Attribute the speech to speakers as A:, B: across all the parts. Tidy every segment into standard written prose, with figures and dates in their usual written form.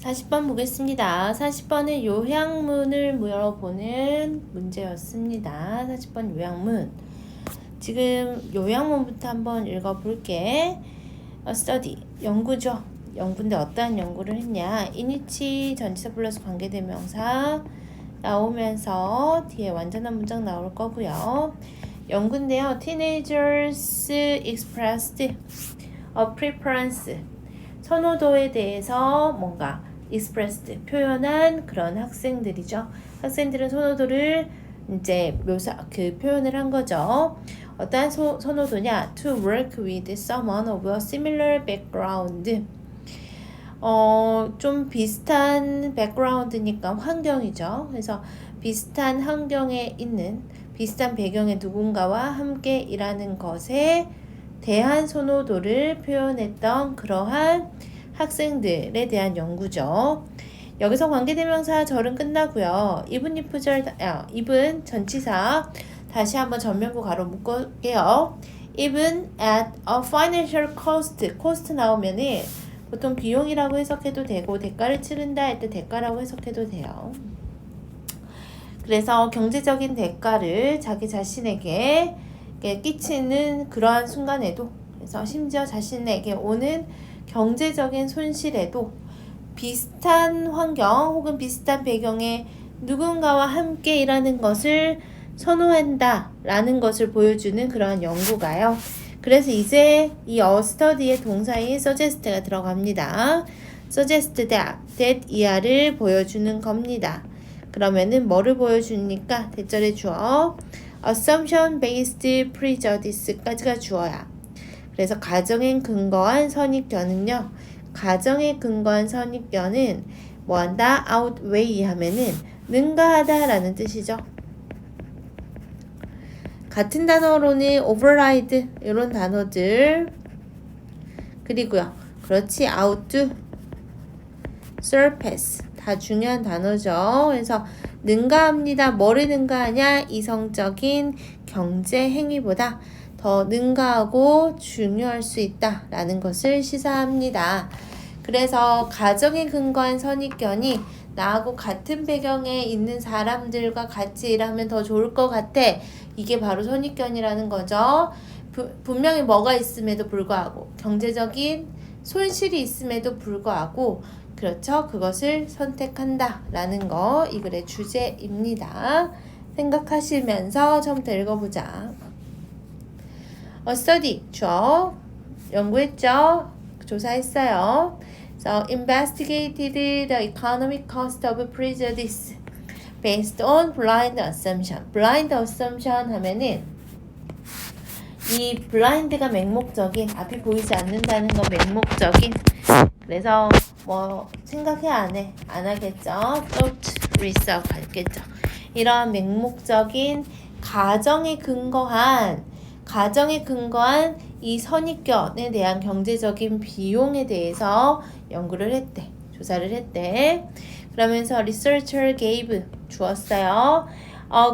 A: 40번 보겠습니다. 40번은 요약문을 물어보는 문제였습니다. 40번 요약문. 지금 요약문부터 한번 읽어볼게. study, 연구죠. 연구인데 어떠한 연구를 했냐. 이니치 전치사 플러스 관계대명사 나오면서 뒤에 완전한 문장 나올 거고요. 연구인데요. Teenagers expressed a preference. 선호도에 대해서 뭔가 expressed, 표현한 그런 학생들이죠. 학생들은 선호도를 이제 표현을 한 거죠. 어떠한 선호도냐? To work with someone of a similar background. 좀 비슷한 background니까 환경이죠. 그래서 비슷한 환경에 있는, 비슷한 배경의 누군가와 함께 일하는 것에 대한 선호도를 표현했던 그러한 학생들에 대한 연구죠. 여기서 관계대명사 절은 끝나고요. even even 전치사 다시 한번 전면부 가로 묶을게요. even at a financial cost 나오면은 보통 비용이라고 해석해도 되고 대가를 치른다 할 때 대가라고 해석해도 돼요. 그래서 경제적인 대가를 자기 자신에게 끼치는 그러한 순간에도, 그래서 심지어 자신에게 오는 경제적인 손실에도 비슷한 환경 혹은 비슷한 배경의 누군가와 함께 일하는 것을 선호한다 라는 것을 보여주는 그러한 연구가요. 그래서 이제 이 study의 동사인 suggest가 들어갑니다. suggest that 이하를 보여주는 겁니다. 그러면은 뭐를 보여주니까 대절의 주어 assumption based prejudice까지가 주어야. 그래서 가정에 근거한 선입견은요. 가정에 근거한 선입견은 뭐한다? outweigh 하면은 능가하다 라는 뜻이죠. 같은 단어로는 override 이런 단어들, 그리고요. 그렇지, outdo, surpass 다 중요한 단어죠. 그래서 능가합니다. 뭐를 능가하냐? 이성적인 경제 행위보다 더 능가하고 중요할 수 있다라는 것을 시사합니다. 그래서 가정에 근거한 선입견이 나하고 같은 배경에 있는 사람들과 같이 일하면 더 좋을 것 같아. 이게 바로 선입견이라는 거죠. 분명히 뭐가 있음에도 불구하고, 경제적인 손실이 있음에도 불구하고, 그렇죠. 그것을 선택한다 라는 거, 이 글의 주제입니다. 생각하시면서 처음부터 읽어보자. study, 죠. 연구했죠. 조사했어요. So, investigated the economic cost of prejudice based on blind assumption. blind assumption 하면은 이 blind가 맹목적인, 앞이 보이지 않는다는 건 맹목적인. 그래서 뭐 생각해 안 하겠죠. thought research 하겠죠. 이러한 맹목적인 가정에 근거한 이 선입견에 대한 경제적인 비용에 대해서 연구를 했대. 조사를 했대. 그러면서 researcher gave 주었어요.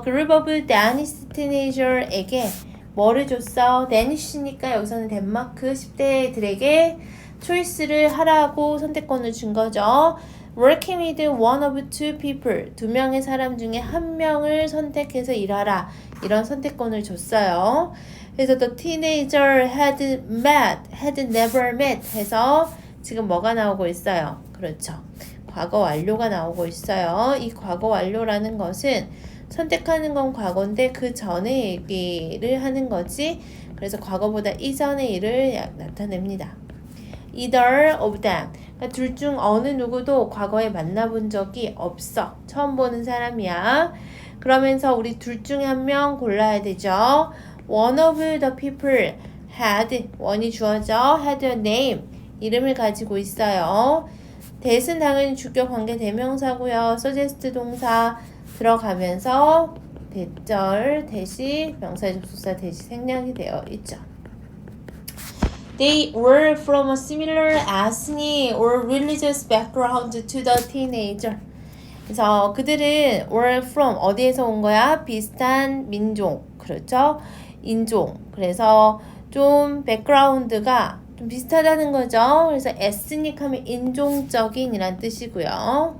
A: group of Danish teenager에게 뭐를 줬어? 데니시니까 여기서는 덴마크 10대들에게 초이스를 하라고 선택권을 준 거죠. Working with one of two people, 두 명의 사람 중에 한 명을 선택해서 일하라. 이런 선택권을 줬어요. 그래서 the teenager had never met 해서 지금 뭐가 나오고 있어요? 그렇죠. 과거 완료가 나오고 있어요. 이 과거 완료라는 것은 선택하는 건 과거인데 그 전의 얘기를 하는 거지. 그래서 과거보다 이전의 일을 나타냅니다. Either of them. 그러니까 둘 중 어느 누구도 과거에 만나본 적이 없어. 처음 보는 사람이야. 그러면서 우리 둘 중에 한 명 골라야 되죠. One of the people had, 원이 주어져, had a name, 이름을 가지고 있어요. that은 당연히 주격 관계 대명사고요. suggest 동사 들어가면서 대절, 대시, 명사의 접속사 대시 생략이 되어 있죠. They were from a similar ethnic or religious background to the teenager. 그래서 그들은 were from, 어디에서 온 거야? 비슷한 민족, 그렇죠? 인종. 그래서 좀 백그라운드가 좀 비슷하다는 거죠. 그래서 ethnic 하면 인종적인 이란 뜻이고요.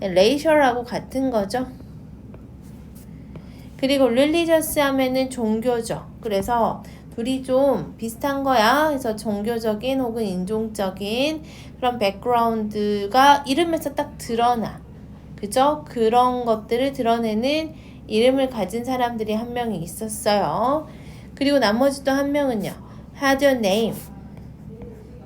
A: racial하고 같은 거죠. 그리고 religious 하면은 종교죠. 그래서 둘이 좀 비슷한 거야. 그래서 종교적인 혹은 인종적인 그런 백그라운드가 이름에서 딱 드러나. 그죠? 그런 것들을 드러내는 이름을 가진 사람들이 한 명이 있었어요. 그리고 나머지 또 한 명은요. had a name.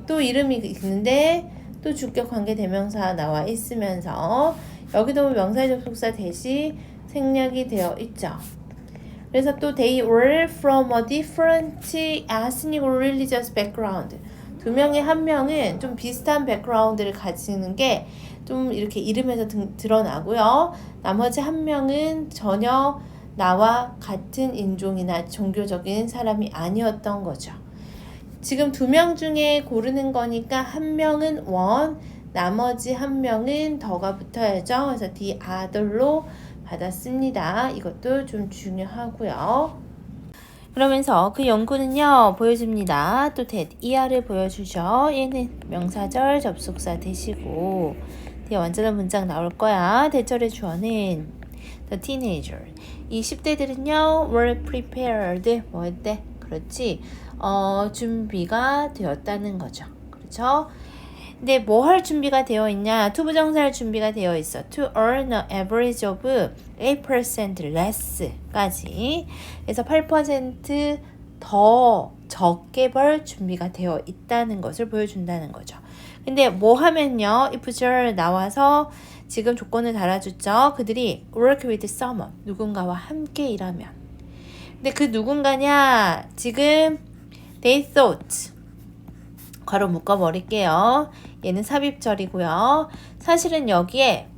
A: 또 이름이 있는데 또 주격 관계 대명사 나와 있으면서 여기도 명사의 접속사 대시 생략이 되어 있죠. 그래서 또 they were from a different ethnic or religious background. 두 명의 한 명은 좀 비슷한 백그라운드를 가지는 게 좀 이렇게 이름에서 드러나고요. 나머지 한 명은 전혀 나와 같은 인종이나 종교적인 사람이 아니었던 거죠. 지금 두 명 중에 고르는 거니까 한 명은 one, 나머지 한 명은 더가 붙어야죠. 그래서 the other로 받았습니다. 이것도 좀 중요하고요. 그러면서 그 연구는요 보여줍니다. 또 that, ER을 보여주죠. 얘는 명사절 접속사 대시고 뒤에 완전한 문장 나올 거야. 대절의 주어는 the teenager. 이 10대들은요 were prepared. 뭐 했대? 그렇지. 준비가 되었다는 거죠. 그렇죠? 근데 뭐 할 준비가 되어 있냐? 투부정사할 준비가 되어 있어. To earn an average of 8% less까지. 그래서 8% 더 적게 벌 준비가 되어 있다는 것을 보여준다는 거죠. 근데 뭐 하면요? if 나와서 지금 조건을 달아줬죠. 그들이 work with someone. 누군가와 함께 일하면. 근데 그 누군가냐? 지금 they thought. 괄호 묶어버릴게요. 얘는 삽입절이고요. 사실은 여기에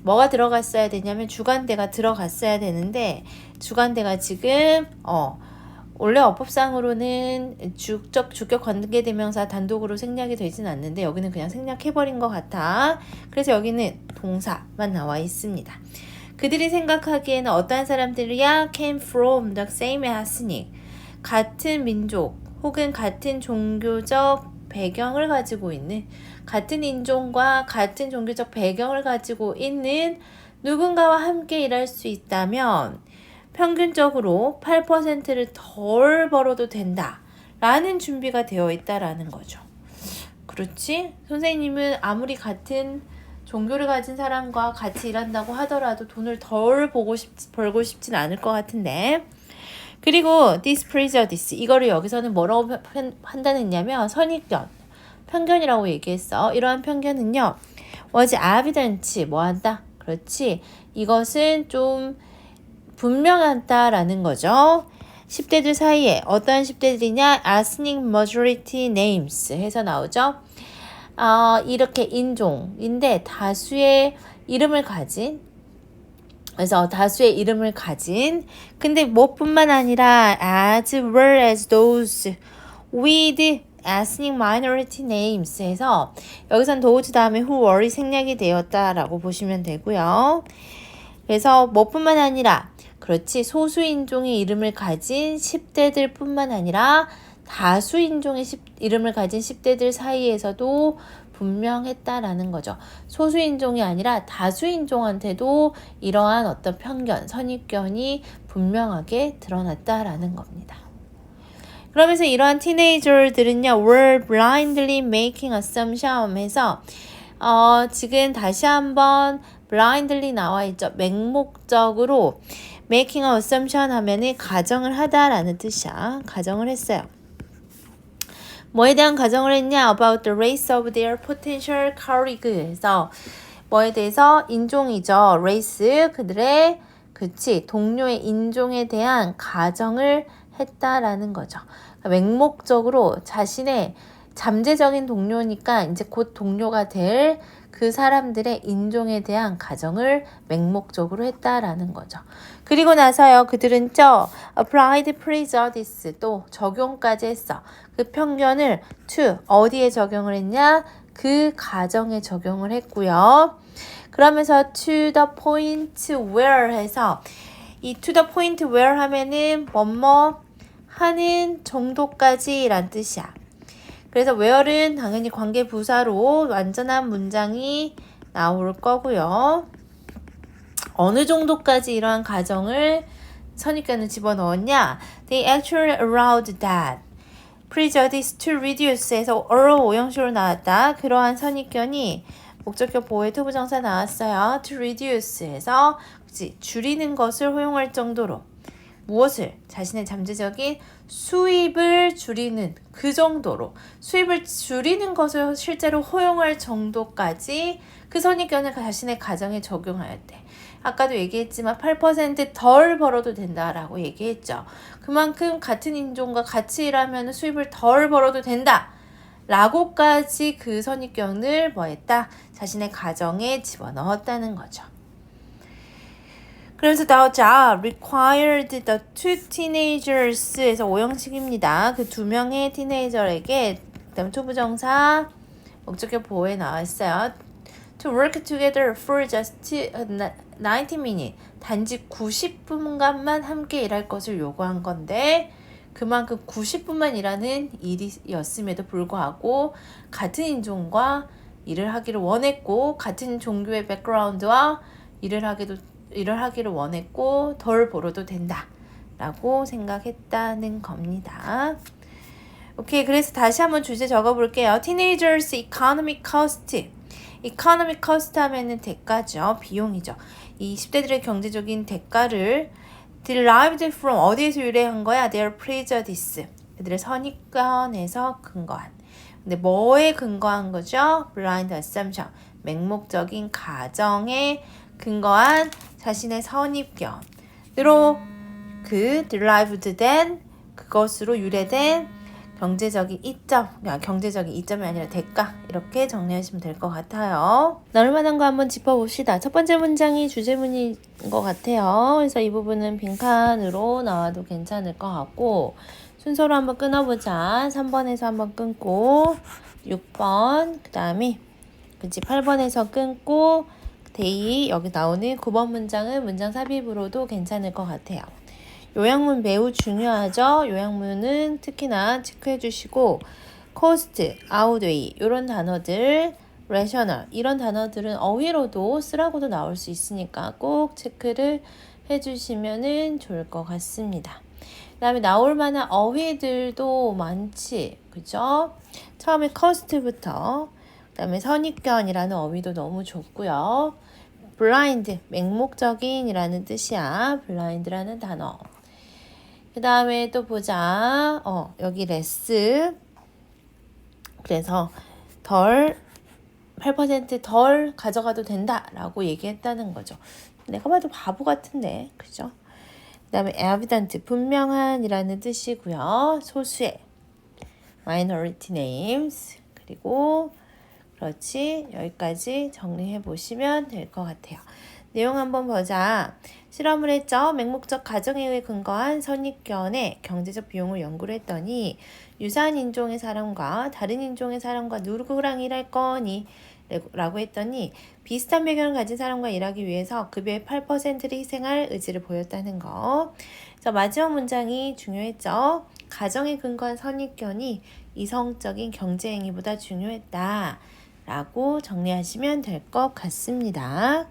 A: 뭐가 들어갔어야 되냐면 주관대가 들어갔어야 되는데 주관대가 지금 원래 어법상으로는 주격 관계대명사 단독으로 생략이 되진 않는데 여기는 그냥 생략해버린 것 같아. 그래서 여기는 동사만 나와 있습니다. 그들이 생각하기에는 어떠한 사람들이야? came from the same ethnic. 같은 민족 혹은 같은 종교적 배경을 가지고 있는 같은 인종과 같은 종교적 배경을 가지고 있는 누군가와 함께 일할 수 있다면 평균적으로 8%를 덜 벌어도 된다 라는 준비가 되어 있다라는 거죠. 그렇지? 선생님은 아무리 같은 종교를 가진 사람과 같이 일한다고 하더라도 돈을 덜 벌고 싶진 않을 것 같은데. 그리고 this prejudice 이거를 여기서는 뭐라고 판단했냐면 선입견, 편견이라고 얘기했어. 이러한 편견은요 was evident 뭐한다? 그렇지. 이것은 좀 분명하다라는 거죠. 10대들 사이에 어떠한 10대들이냐? ethnic majority names 해서 나오죠. 이렇게 인종인데 다수의 이름을 가진 그래서 다수의 이름을 가진 근데 뭐뿐만 아니라 as well as those with ethnic minority names 해서 여기선 those 다음에 who were이 생략이 되었다라고 보시면 되고요. 그래서 뭐뿐만 아니라 그렇지 소수 인종의 이름을 가진 10대들 뿐만 아니라 다수 인종의 이름을 가진 10대들 사이에서도 분명했다라는 거죠. 소수 인종이 아니라 다수 인종한테도 이러한 어떤 편견, 선입견이 분명하게 드러났다라는 겁니다. 그러면서 이러한 티네이저들은요, were blindly making assumption 해서 지금 다시 한번 blindly 나와 있죠. 맹목적으로 making an assumption 하면은 가정을 하다라는 뜻이야. 가정을 했어요. 뭐에 대한 가정을 했냐? About the race of their potential colleague. 그래서 뭐에 대해서 인종이죠. race 그들의 그치 동료의 인종에 대한 가정을 했다라는 거죠. 맹목적으로 자신의 잠재적인 동료니까 이제 곧 동료가 될 그 사람들의 인종에 대한 가정을 맹목적으로 했다라는 거죠. 그리고 나서요, 그들은 applied prejudice 또 적용까지 했어. 그 편견을 to 어디에 적용을 했냐? 그 가정에 적용을 했고요. 그러면서 to the point where 해서 이 to the point where 하면은 뭐뭐 하는 정도까지 란 뜻이야. 그래서 where은 당연히 관계 부사로 완전한 문장이 나올 거고요. 어느 정도까지 이러한 가정을 선입견을 집어넣었냐? They actually allowed that. prejudice to reduce에서 어로 오형식으로 나왔다. 그러한 선입견이 목적격 보호의 투부정사 나왔어요. to reduce에서 줄이는 것을 허용할 정도로 무엇을? 자신의 잠재적인 수입을 줄이는 그 정도로 수입을 줄이는 것을 실제로 허용할 정도까지 그 선입견을 자신의 가정에 적용하였대. 아까도 얘기했지만 8%덜 벌어도 된다라고 얘기했죠. 그만큼 같은 인종과 같이 일하면 수입을 덜 벌어도 된다 라고까지 그 선입견을 뭐했다? 자신의 가정에 집어넣었다는 거죠. 그래서 the job required the two teenagers에서 오형식입니다. 그 두 명의 티네이저에게 그다음 투부정사 목적격 보호에 나왔어요. To work together for just 90 minutes. 단지 90분간만 함께 일할 것을 요구한 건데 그만큼 90분만 일하는 일이었음에도 불구하고 같은 인종과 일을 하기를 원했고 같은 종교의 백그라운드와 일을 하기를 원했고 덜 벌어도 된다 라고 생각했다는 겁니다. 오케이, 그래서 다시 한번 주제 적어볼게요. Teenagers economic cost. economic cost 하면은 대가죠. 비용이죠. 이 10대들의 경제적인 대가를 derived from 어디에서 유래한 거야? Their prejudice. 그들의 선입견에서 근거한. 근데 뭐에 근거한 거죠? blind assumption. 맹목적인 가정에 근거한 자신의 선입견으로 그 derived 된 그것으로 유래된 경제적인 이점이 아니라 대가 이렇게 정리하시면 될 것 같아요. 나눌 만한 거 한번 짚어봅시다. 첫 번째 문장이 주제문인 것 같아요. 그래서 이 부분은 빈칸으로 나와도 괜찮을 것 같고 순서로 한번 끊어보자. 3번에서 한번 끊고 6번 그 다음에 8번에서 끊고 데이 여기 나오는 9번 문장은 문장 삽입으로도 괜찮을 것 같아요. 요약문 매우 중요하죠. 요약문은 특히나 체크해 주시고 cost, outweigh 이런 단어들, rational 이런 단어들은 어휘로도 쓰라고도 나올 수 있으니까 꼭 체크를 해주시면 좋을 것 같습니다. 그 다음에 나올 만한 어휘들도 많지, 그죠? 처음에 cost부터 그 다음에 선입견이라는 어휘도 너무 좋고요. blind, 맹목적인이라는 뜻이야. blind라는 단어. 그 다음에 또 보자. 여기 less. 그래서 8% 덜 가져가도 된다라고 얘기했다는 거죠. 내가 봐도 바보 같은데, 그죠? 그 다음에 evident, 분명한이라는 뜻이고요. 소수의 minority names. 그리고 그렇지. 여기까지 정리해 보시면 될 것 같아요. 내용 한번 보자. 실험을 했죠. 맹목적 가정에 의해 근거한 선입견의 경제적 비용을 연구를 했더니 유사한 인종의 사람과 다른 인종의 사람과 누구랑 일할 거니? 라고 했더니 비슷한 배경을 가진 사람과 일하기 위해서 급여의 8%를 희생할 의지를 보였다는 거. 그래서 마지막 문장이 중요했죠. 가정에 근거한 선입견이 이성적인 경제 행위보다 중요했다. 라고 정리하시면 될 것 같습니다.